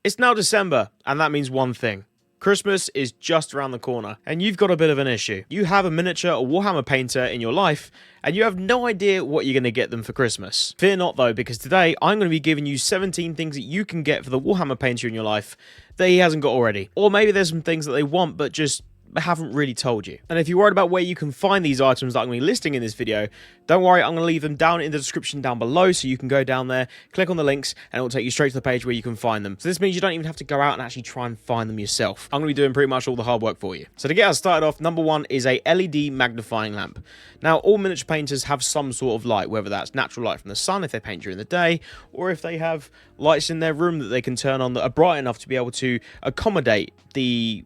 It's now December, and that means one thing. Christmas is just around the corner, and you've got a bit of an issue. You have a miniature or Warhammer painter in your life, and you have no idea what you're going to get them for Christmas. Fear not though, because today I'm going to be giving you 17 things that you can get for the Warhammer painter in your life that he hasn't got already. Or maybe there's some things that they want, but just haven't really told you. And if you're worried about where you can find these items that I'm going to be listing in this video, don't worry, I'm going to leave them down in the description down below, so you can go down there, click on the links, and it will take you straight to the page where you can find them. So this means you don't even have to go out and actually try and find them yourself. I'm going to be doing pretty much all the hard work for you. So to get us started off, number one is a LED magnifying lamp. Now, all miniature painters have some sort of light, whether that's natural light from the sun if they paint during the day, or if they have lights in their room that they can turn on that are bright enough to be able to accommodate the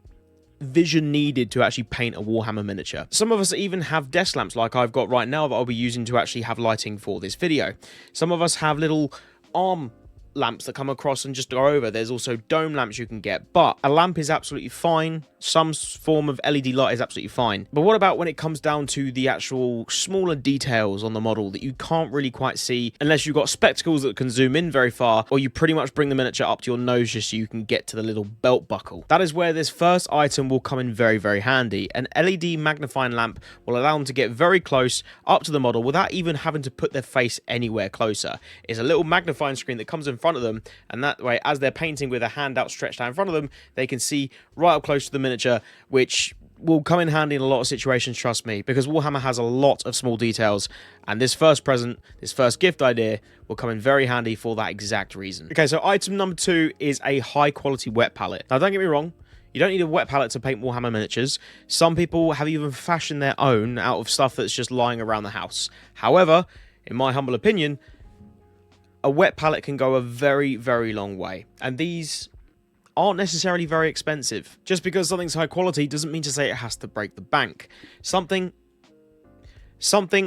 vision needed to actually paint a Warhammer miniature. Some of us even have desk lamps like I've got right now that I'll be using to actually have lighting for this video. Some of us have little arm lamps that come across and just go over. There's also dome lamps you can get, but a lamp is absolutely fine. Some form of LED light is absolutely fine. But what about when it comes down to the actual smaller details on the model that you can't really quite see unless you've got spectacles that can zoom in very far, or you pretty much bring the miniature up to your nose just so you can get to the little belt buckle? That is where this first item will come in very, very handy. An LED magnifying lamp will allow them to get very close up to the model without even having to put their face anywhere closer. It's a little magnifying screen that comes in front of them, and that way, as they're painting with a hand outstretched out in front of them, they can see right up close to the miniature, which will come in handy in a lot of situations, trust me, because Warhammer has a lot of small details, and this first present, this first gift idea, will come in very handy for that exact reason. Okay, so item number two is a high quality wet palette. Now, don't get me wrong, you don't need a wet palette to paint Warhammer miniatures. Some people have even fashioned their own out of stuff that's just lying around the house. However, in my humble opinion, a wet palette can go a very, very long way, and these aren't necessarily very expensive. Just because something's high quality doesn't mean to say it has to break the bank. Something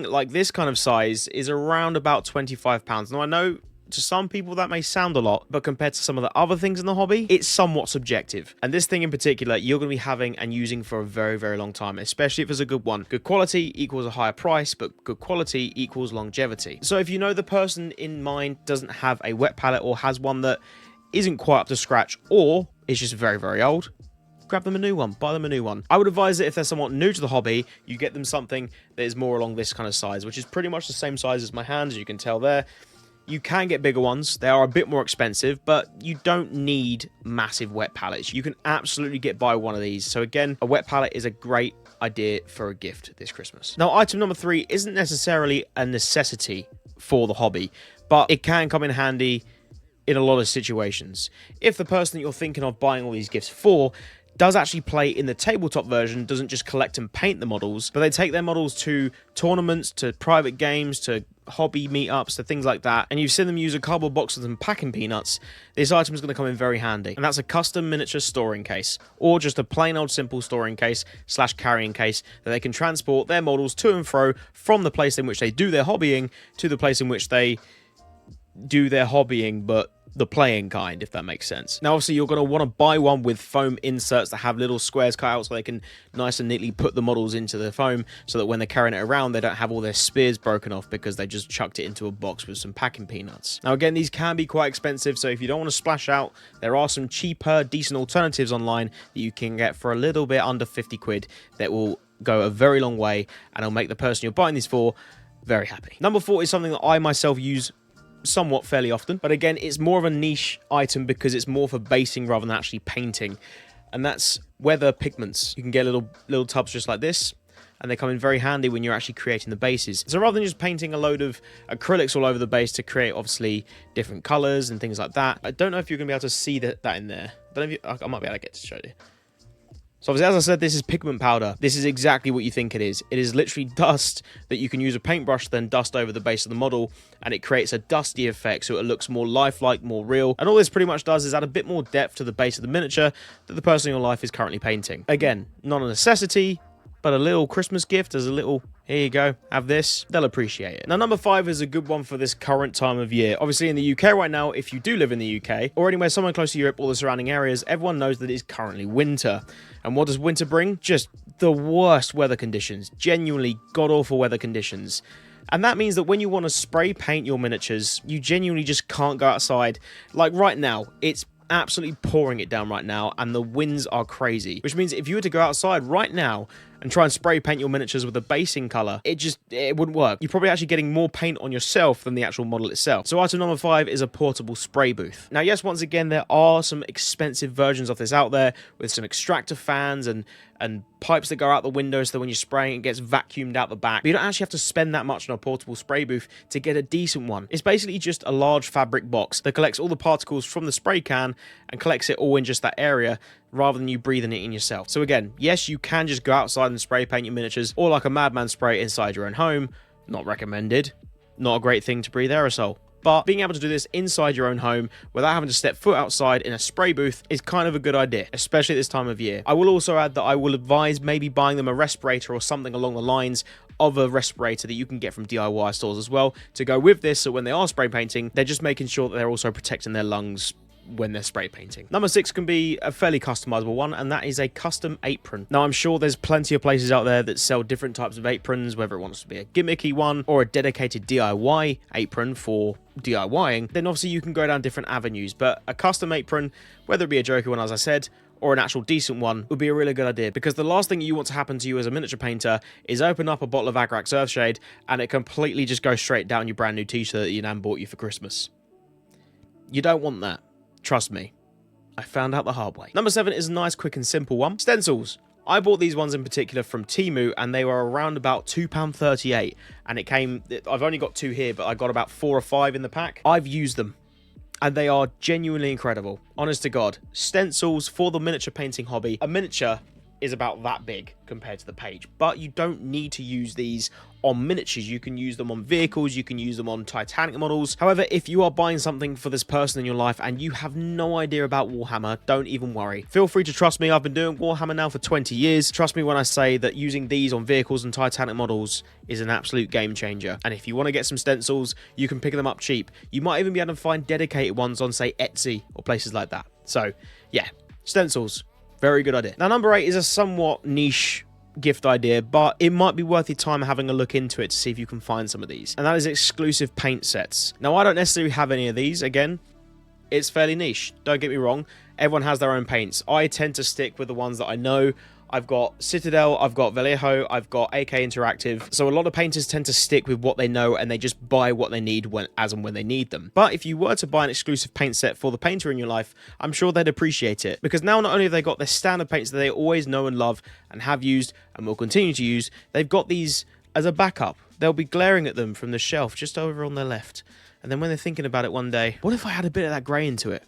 like this kind of size is around about £25. Now, I know to some people that may sound a lot, but compared to some of the other things in the hobby, it's somewhat subjective. And this thing in particular, you're going to be having and using for a very, very long time, especially if it's a good one. Good quality equals a higher price, but good quality equals longevity. So if you know the person in mind doesn't have a wet palette, or has one that isn't quite up to scratch, or is just very, very old, grab them a new one, buy them a new one. I would advise that if they're somewhat new to the hobby, you get them something that is more along this kind of size, which is pretty much the same size as my hand, as you can tell there. You can get bigger ones. They are a bit more expensive, but you don't need massive wet palettes. You can absolutely get by one of these. So again, a wet palette is a great idea for a gift this Christmas. Now, item number three isn't necessarily a necessity for the hobby, but it can come in handy in a lot of situations. If the person that you're thinking of buying all these gifts for does actually play in the tabletop version, doesn't just collect and paint the models, but they take their models to tournaments, to private games, to hobby meetups, to things like that, and you've seen them use a cardboard box with some packing peanuts, this item is going to come in very handy. And that's a custom miniature storing case, or just a plain old simple storing case / carrying case that they can transport their models to and fro from the place in which they do their hobbying to the place in which they do their hobbying, but the playing kind, if that makes sense. Now, obviously, you're going to want to buy one with foam inserts that have little squares cut out so they can nice and neatly put the models into the foam, so that when they're carrying it around, they don't have all their spears broken off because they just chucked it into a box with some packing peanuts. Now, again, these can be quite expensive, so if you don't want to splash out, there are some cheaper, decent alternatives online that you can get for a little bit under 50 quid that will go a very long way, and it'll make the person you're buying these for very happy. Number four is something that I myself use somewhat fairly often, but again, it's more of a niche item because it's more for basing rather than actually painting, and that's weather pigments. You can get little tubs just like this, and they come in very handy when you're actually creating the bases. So rather than just painting a load of acrylics all over the base to create obviously different colors and things like that, I don't know if you're gonna be able to see that in there. I don't know if I might be able to get to show you. So obviously, as I said, this is pigment powder. This is exactly what you think it is. It is literally dust that you can use a paintbrush, then dust over the base of the model, and it creates a dusty effect so it looks more lifelike, more real. And all this pretty much does is add a bit more depth to the base of the miniature that the person in your life is currently painting. Again, not a necessity, but a little Christmas gift as a little, here you go, have this, they'll appreciate it. Now, number five is a good one for this current time of year. Obviously, in the UK right now, if you do live in the UK, or anywhere somewhere close to Europe or the surrounding areas, everyone knows that it's currently winter. And what does winter bring? Just the worst weather conditions, genuinely god-awful weather conditions. And that means that when you want to spray paint your miniatures, you genuinely just can't go outside. Like right now, it's absolutely pouring it down right now, and the winds are crazy, which means if you were to go outside right now and try and spray paint your miniatures with a basing color, it wouldn't work. You're probably actually getting more paint on yourself than the actual model itself. So item number 5 is a portable spray booth. Now, yes, once again, there are some expensive versions of this out there with some extractor fans and pipes that go out the window so that when you're spraying, it gets vacuumed out the back. But you don't actually have to spend that much on a portable spray booth to get a decent one. It's basically just a large fabric box that collects all the particles from the spray can and collects it all in just that area, rather than you breathing it in yourself. So again, yes, you can just go outside and spray paint your miniatures, or like a madman spray inside your own home. Not recommended. Not a great thing to breathe aerosol. But being able to do this inside your own home without having to step foot outside in a spray booth is kind of a good idea, especially at this time of year. I will also add that I will advise maybe buying them a respirator or something along the lines of a respirator that you can get from DIY stores as well to go with this, so when they are spray painting, they're just making sure that they're also protecting their lungs when they're spray painting. Number 6 can be a fairly customizable one, and that is a custom apron. Now, I'm sure there's plenty of places out there that sell different types of aprons, whether it wants to be a gimmicky one or a dedicated DIY apron for DIYing. Then obviously you can go down different avenues, but a custom apron, whether it be a jokey one, as I said, or an actual decent one, would be a really good idea, because the last thing you want to happen to you as a miniature painter is open up a bottle of Agrax Earthshade and it completely just goes straight down your brand new t-shirt that your nan bought you for Christmas. You don't want that. Trust me, I found out the hard way. Number 7 is a nice, quick and simple one. Stencils. I bought these ones in particular from Temu, and they were around about £2.38, and it came, I've only got 2 here, but I got about 4 or 5 in the pack. I've used them, and they are genuinely incredible. Honest to God. Stencils for the miniature painting hobby. A miniature is about that big compared to the page, but you don't need to use these on miniatures. You can use them on vehicles, you can use them on Titanic models. However, if you are buying something for this person in your life and you have no idea about Warhammer, don't even worry. Feel free to trust me. I've been doing Warhammer now for 20 years. Trust me when I say that using these on vehicles and Titanic models is an absolute game changer. And if you want to get some stencils, you can pick them up cheap. You might even be able to find dedicated ones on, say, Etsy or places like that. So yeah, stencils, very good idea. Now, number 8 is a somewhat niche gift idea, but it might be worth your time having a look into it to see if you can find some of these, and that is exclusive paint sets. Now, I don't necessarily have any of these. Again, it's fairly niche, don't get me wrong. Everyone has their own paints. I tend to stick with the ones that I know. I've got Citadel, I've got Vallejo, I've got AK Interactive. So a lot of painters tend to stick with what they know, and they just buy what they need as and when they need them. But if you were to buy an exclusive paint set for the painter in your life, I'm sure they'd appreciate it, because now not only have they got their standard paints that they always know and love and have used and will continue to use, they've got these as a backup. They'll be glaring at them from the shelf just over on their left. And then when they're thinking about it one day, what if I had a bit of that grey into it?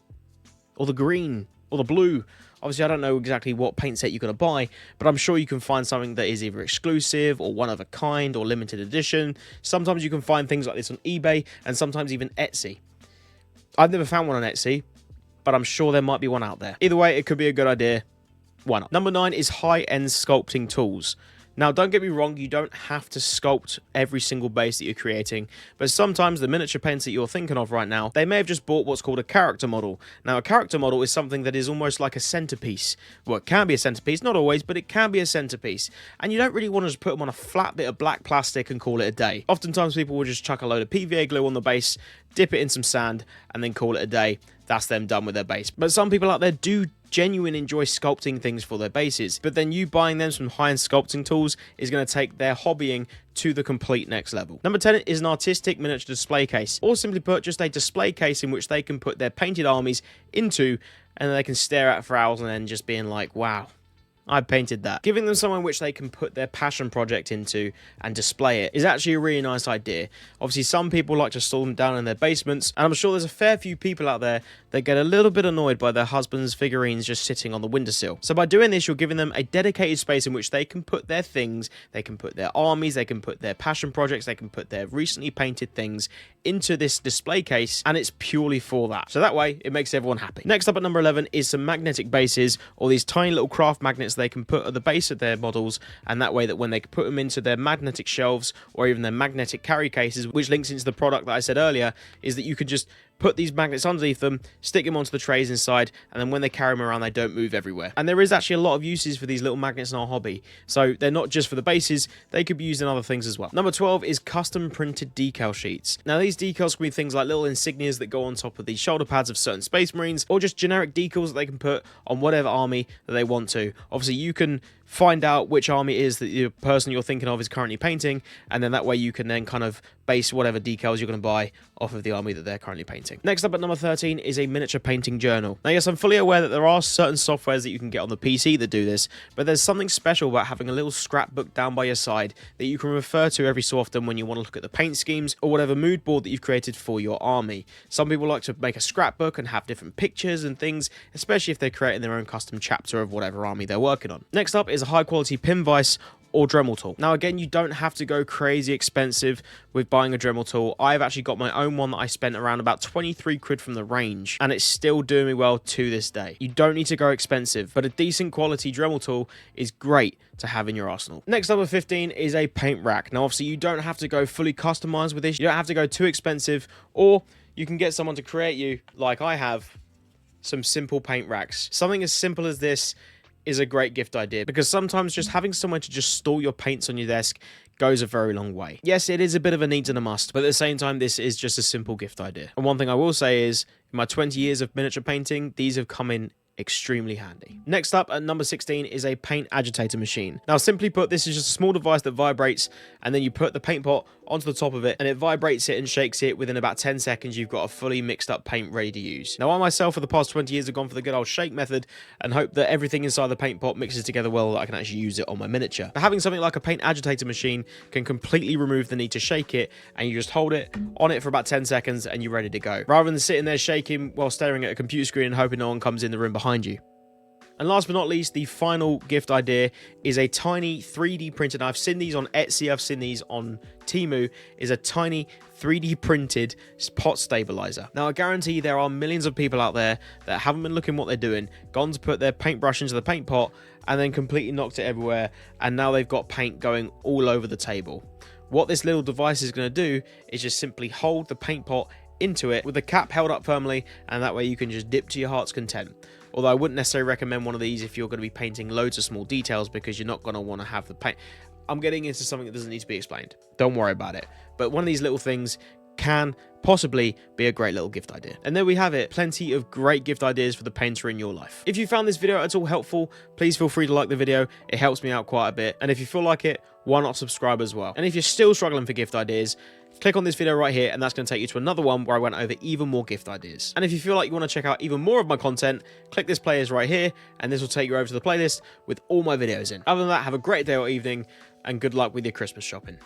Or the green? Or the blue? Obviously, I don't know exactly what paint set you're going to buy, but I'm sure you can find something that is either exclusive or one of a kind or limited edition. Sometimes you can find things like this on eBay and sometimes even Etsy. I've never found one on Etsy, but I'm sure there might be one out there. Either way, it could be a good idea. Why not? Number 9 is high-end sculpting tools. Now, don't get me wrong, you don't have to sculpt every single base that you're creating, but sometimes the miniature paints that you're thinking of right now, they may have just bought what's called a character model. Now, a character model is something that is almost like a centerpiece. Well, it can be a centerpiece, not always, but it can be a centerpiece. And you don't really want to just put them on a flat bit of black plastic and call it a day. Oftentimes, people will just chuck a load of PVA glue on the base, dip it in some sand, and then call it a day. That's them done with their base. But some people out there do genuinely enjoy sculpting things for their bases, but then you buying them some high-end sculpting tools is going to take their hobbying to the complete next level. Number 10 is an artistic miniature display case, or simply put, just a display case in which they can put their painted armies into, and they can stare at for hours and then just being like, wow, I painted that. Giving them somewhere which they can put their passion project into and display it is actually a really nice idea. Obviously, some people like to store them down in their basements, and I'm sure there's a fair few people out there that get a little bit annoyed by their husband's figurines just sitting on the windowsill. So by doing this, you're giving them a dedicated space in which they can put their things, they can put their armies, they can put their passion projects, they can put their recently painted things into this display case, and it's purely for that. So that way, it makes everyone happy. Next up at number 11 is some magnetic bases, or these tiny little craft magnets they can put at the base of their models, and that way that when they put them into their magnetic shelves or even their magnetic carry cases, which links into the product that I said earlier, is that you could just put these magnets underneath them, stick them onto the trays inside, and then when they carry them around, they don't move everywhere. And there is actually a lot of uses for these little magnets in our hobby. So they're not just for the bases, they could be used in other things as well. Number 12 is custom printed decal sheets. Now these decals can be things like little insignias that go on top of the shoulder pads of certain Space Marines, or just generic decals that they can put on whatever army that they want to. Obviously you can find out which army it is that the person you're thinking of is currently painting, and then that way you can then kind of base whatever decals you're going to buy off of the army that they're currently painting. Next up at number 13 is a miniature painting journal. Now yes, I'm fully aware that there are certain softwares that you can get on the PC that do this, but there's something special about having a little scrapbook down by your side that you can refer to every so often when you want to look at the paint schemes or whatever mood board that you've created for your army. Some people like to make a scrapbook and have different pictures and things, especially if they're creating their own custom chapter of whatever army they're working on. Next up is a high quality pin vise or Dremel tool. Now again, you don't have to go crazy expensive with buying a Dremel tool. I've actually got my own one that I spent around about 23 quid from the range, and it's still doing me well to this day. You don't need to go expensive, but a decent quality Dremel tool is great to have in your arsenal. Next up at 15 is a paint rack. Now obviously you don't have to go fully customized with this. You don't have to go too expensive, or you can get someone to create you, like I have, some simple paint racks. Something as simple as this is a great gift idea, because sometimes just having somewhere to just store your paints on your desk goes a very long way. Yes, it is a bit of a need and a must, but at the same time, this is just a simple gift idea. And one thing I will say is, in my 20 years of miniature painting, these have come in extremely handy. Next up at number 16 is a paint agitator machine. Now simply put, this is just a small device that vibrates, and then you put the paint pot onto the top of it and it vibrates it and shakes it. Within about 10 seconds you've got a fully mixed up paint ready to use. Now I myself for the past 20 years have gone for the good old shake method and hope that everything inside the paint pot mixes together well that I can actually use it on my miniature. But having something like a paint agitator machine can completely remove the need to shake it, and you just hold it on it for about 10 seconds and you're ready to go, rather than sitting there shaking while staring at a computer screen and hoping no one comes in the room behind you. And last but not least, the final gift idea is a tiny 3D printed, I've seen these on Etsy, I've seen these on Temu, is a tiny 3D printed pot stabilizer. Now I guarantee there are millions of people out there that haven't been looking what they're doing, gone to put their paintbrush into the paint pot and then completely knocked it everywhere, and now they've got paint going all over the table. What this little device is going to do is just simply hold the paint pot into it with the cap held up firmly, and that way you can just dip to your heart's content. Although I wouldn't necessarily recommend one of these if you're going to be painting loads of small details, because you're not going to want to have the paint. I'm getting into something that doesn't need to be explained. Don't worry about it. But one of these little things can possibly be a great little gift idea. And there we have it. Plenty of great gift ideas for the painter in your life. If you found this video at all helpful, please feel free to like the video. It helps me out quite a bit. And if you feel like it, why not subscribe as well? And if you're still struggling for gift ideas, click on this video right here, and that's going to take you to another one where I went over even more gift ideas. And if you feel like you want to check out even more of my content, click this playlist right here, and this will take you over to the playlist with all my videos in. Other than that, have a great day or evening, and good luck with your Christmas shopping.